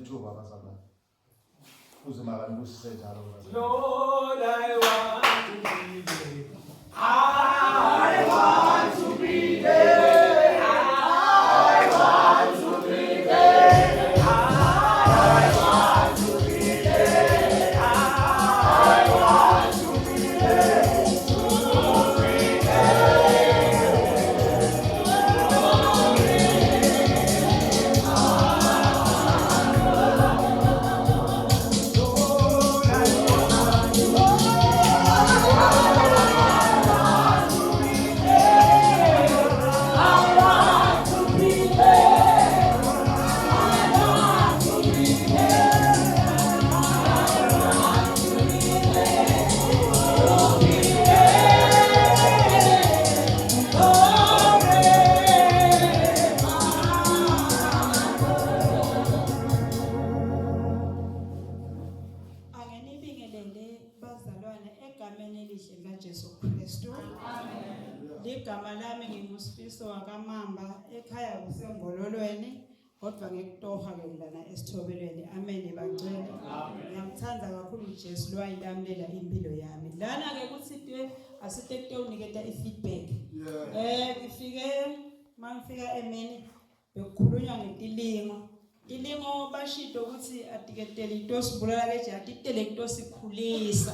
ithuba abazalwane. Uzimaka nibusise njalo abazalwane. Lord, I want to be there. I want to be there. I want to be there. I want to be there. I want to be there. To be there. Igama lami nginguSifiso wakamamba ekhaya kusengololweni kodwa ngekutoha ke lana esithobelweni. Amen bangcwele. Ngiyamthanda kakhulu uJesu lo ayilamulela impilo yami. Lana ke kuthi asite kuniketa ifeedback. Mangifika emini bekukhulunywa ngetilingo. Ilingo bashido ukuthi atiketele into sibulala ke atitele into sikhulisa.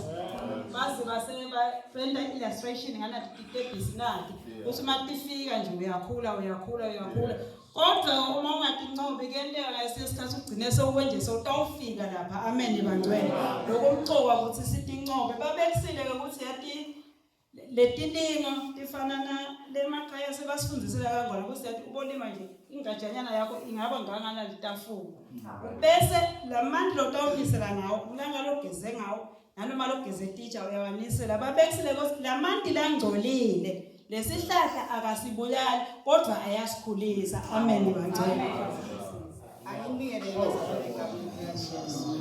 Bazi basebafenda illustration ngana titebhisi nati. Usimatifika nje uyakhula. Kodwa uma ungatincobe kuyenteka ngasesikhathi ugcine sewuwenje sewutawufika lapha. Amen bangcwele. Lokumcoka ukuthi sitincobe babekusile ukuthi yathi letilingo tifanana lemakhaya sebasifundisela kangcono ukuthi yathi ubolima nje ingajanyana yakho ingaba ngangana litafuku. Bese lamandla otawunisela ngawo ulanga logeze ngawo nanoma logeze teacher uyawanisela babekusile ukuthi lamandla angcolile. Lesihlahla akasibulali kodwa ayasikhulisa. Amen bangcwele. Ayinike bazalwane egameni kaJesu.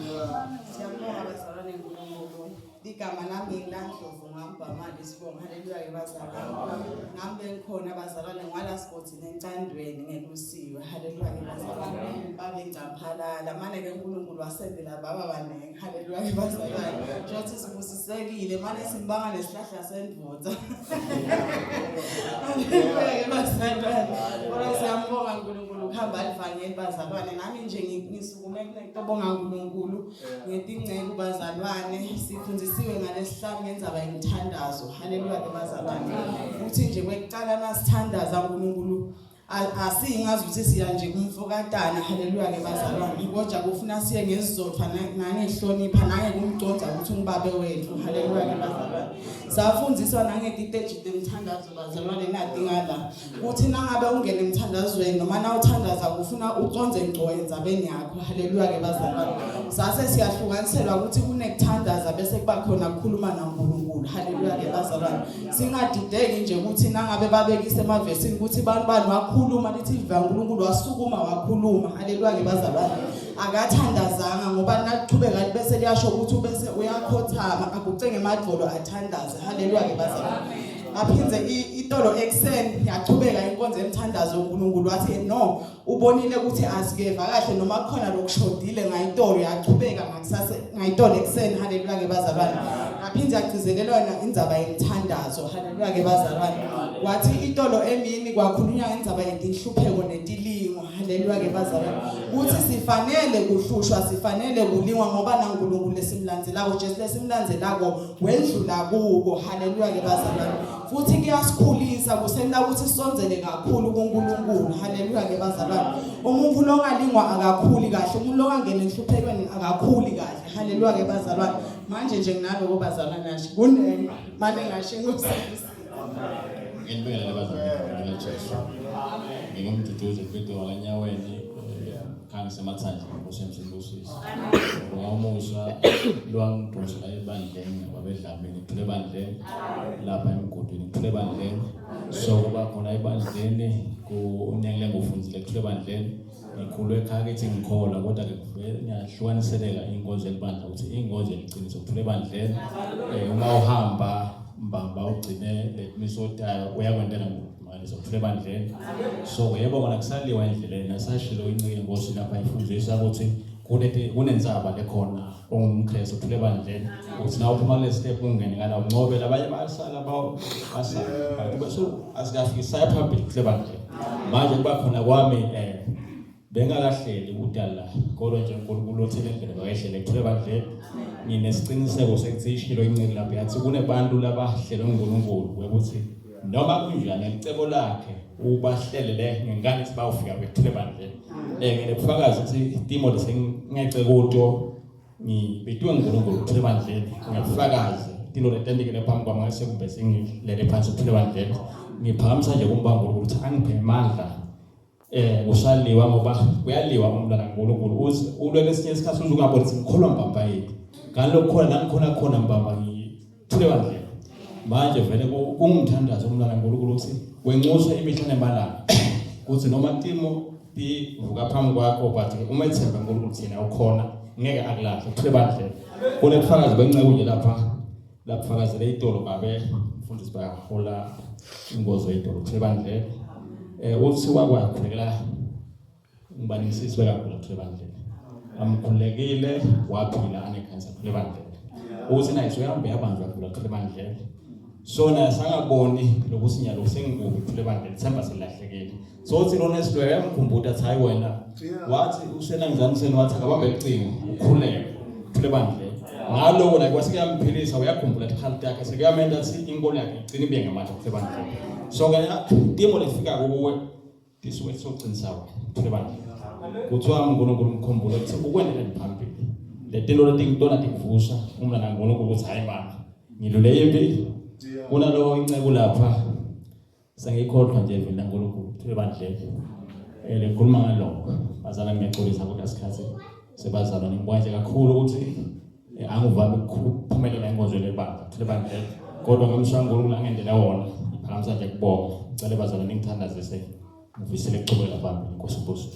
Siyabonga bazalwane ngoNkulunkulu. Igama lami ngilandlovu ngihamba manje sibonga haleluya bazalwane. Ngambe ngikhona bazalwane ngwala sport nencandweni ngelusiwe. Haleluya bazalwane. Babe ngcamphalala manje ke uNkulunkulu wasendela baba banenge. Haleluya bazalwane. Jothi sibusisekile manje simbanga nesihlahla sendvodza. Haleluya bazalwane. Ora siyambonga uNkulunkulu ukuhamba alivangeli bazalwane. Nami nje ngisukume kubonga uNkulunkulu ngetingcebo bazalwane sifundzisiwe ngalesihlanu ngendzaba yemthandazo. Haleluya bazalwane. Uthi nje kwekuqala nasithandaza uNkulunkulu asingazi ukuthi siya nje kumfokatana. Haleluya bazalwane. Kodwa kufuna siye ngesizotha nangehlonipha nangekumconza ukuthi ungibabe wethu. Haleluya bazalwane. Safundiswa nangetiteji temthandazo bazalwane nadingala. Uthi nangabe ungene emthandazweni noma na uthandaza kufuna uconze ngco endzabeni yakho. Haleluya bazalwane. Sase siyahlukaniselwa ukuthi kunekuthandaza bese kuba khona ukukhuluma naNkulunkulu. Haleluya bazalwane. Singadideki nje ukuthi nangabe babekise emavesini ukuthi bani wakhuluma lithi iva uNkulunkulu wasukuma wakhuluma. Haleluya bazalwane. Akathandazanga ngoba naqhubeka bese liyasho ukuthi bese uyakhothama akucenge emadvolo athandaza. Haleluya bazalwane. Aphinze itolo ekseni yaqhubeka inkonzo emthandazo uNkulunkulu wathi no ubonile ukuthi asikeva kahle noma khona lokushodile ngayitolo yaqhubeka ngakusase ngayitolo ekseni. Haleluya bazalwane. Aphinze yagcizelelwa indzaba yemthandazo. Haleluya bazalwane. Wathi itolo emini kwakhulunywa ngendzaba yetinhlupheko netilingo. Haleluya bazalwane. Uthi sifanele kuhlushwa sifanele kulingwa ngoba naNkulunkulu lesimlandzelako Jesu lesimlandzelako wendlula kubo. Haleluya bazalwane. Futhi kuyasikhulisa kusenta ukuthi sonzele kakhulu kuNkulunkulu. Haleluya bazalwane. Umuntu longalingwa akakhuli kahle, umuntu longangena enhluphekweni akakhuli kahle. Haleluya bazalwane. Manje nje nginaloko bazalwane nashi kunene manje ngashinga usisi. Ngibingelela abazalwane ngikaJesu. Ngingumduduzi mfethu wakanyaweni kangisemathanje ngosemsebusisi. Ngomusa lwangidosela ebandleni wabedlamini kuthule bandleni lapha emgodini kuthule bandleni. So kuba khona ebandleni kunyangile ngofundzile kuthule bandleni. Ngikhulwe ekhaya ethi ngikholwa kodwa ke ngiyahlukaniseleka inkonzo elibandla ukuthi inkonzo eliqiniso kuthule ebandleni. Uma uhamba mbamba ugcine lemisotayo uyakwendela manje sokuthule ebandleni. So yebo ngona kusaliwa endleleni nasashilo incike inkosi lapha ifundisa ukuthi kunendzaba lekhona ongumKristu uthule bandleni uthi nawe uphuma kule step ungene kana unqobela abanye basala bese asikafiki saya phambili kuhle bandleni manje kuba khona kwami bengakahleli udala kodwa nje uNkulunkulu othele endlela bayehlele kuthule bandleni nginesiqiniseko sekuthi ishilo inceke lapha yathi kunebantu labahlele uNkulunkulu ukuthi noma kunjani icebo lakhe ubahlelele ngengane sibawufika kwethule bandleni nginebufakazi ukuthi itimo lesengece kuto ngibetwe nguNkulunkulu kuthule bandleni ngiyafakazi into letendikele phambi kwami ngase kumbe sengilele phansi kuthule bandleni ngiphakamisa nje kumbango ukuthi angiphe amandla usaliwa ngoba kuyaliwa umntwana kaNkulunkulu uthi ulwe lesinye isikhathi uzungabona ukuthi ngikholwa mbamba yethu ngalokho khona nangikhona khona mbamba ngithule bandleni manje vele kungumthandazo umntwana kaNkulunkulu ukuthi wenxusa imihla nemalanga kuthi noma timo ivuka phambi kwakho but uma ethemba uNkulunkulu thina ukhona ngeke akulahle kuthule bandleni kunebufakazi benceke nje lapha fakazele itolo babe mfundisi bayahola ingozo yetolo kuthule bandleni uthi wakwakhulekela ngibanisisi bekakhulu kuthule bandleni amkhulekile waphila anekhansa kuthule bandleni uthi naye soyambe yabanjwa kuthule bandleni sona sangaboni lokusinyalo sengikubi kuthule bandleni themba silahlekile so uthi lona esidwe yamkhumbuta athi hayi wena wathi usenangizani seni wathi akabambe icingo ukhuleke kuthule bandleni ngaloko la kwasikuyamphilisa uyakhumbula ikhalithi yakhe sekuyamenda athi inkolo yakhe igcina ibe ngamandla kuthule bandleni so ke timo lefika kuwe disuke soqinisa kuthule bandleni kuthiwa uNkulunkulu umkhumbulo ukuthi ukwendele phambili letinto letingitona tikuvusa umntana kaNkulunkulu ukuthi hayi mama ngilule yimbi kunalo incebo lapha sengikhohlwa nje vele uNkulunkulu kuthule bandleni lekhuluma ngalokho bazala ngiyaxolisa kodwa isikhathi sebazalwa ngibona nje kakhulu ukuthi angivami ukuphumelela inkonzo lebandla kuthule bandleni kodwa ngomshaya uNkulunkulu angendela wona ngiphakamisa nje kubonga ngicela bazalwa ningithandazise ngivisele ekucobela phambili inkosi ubuso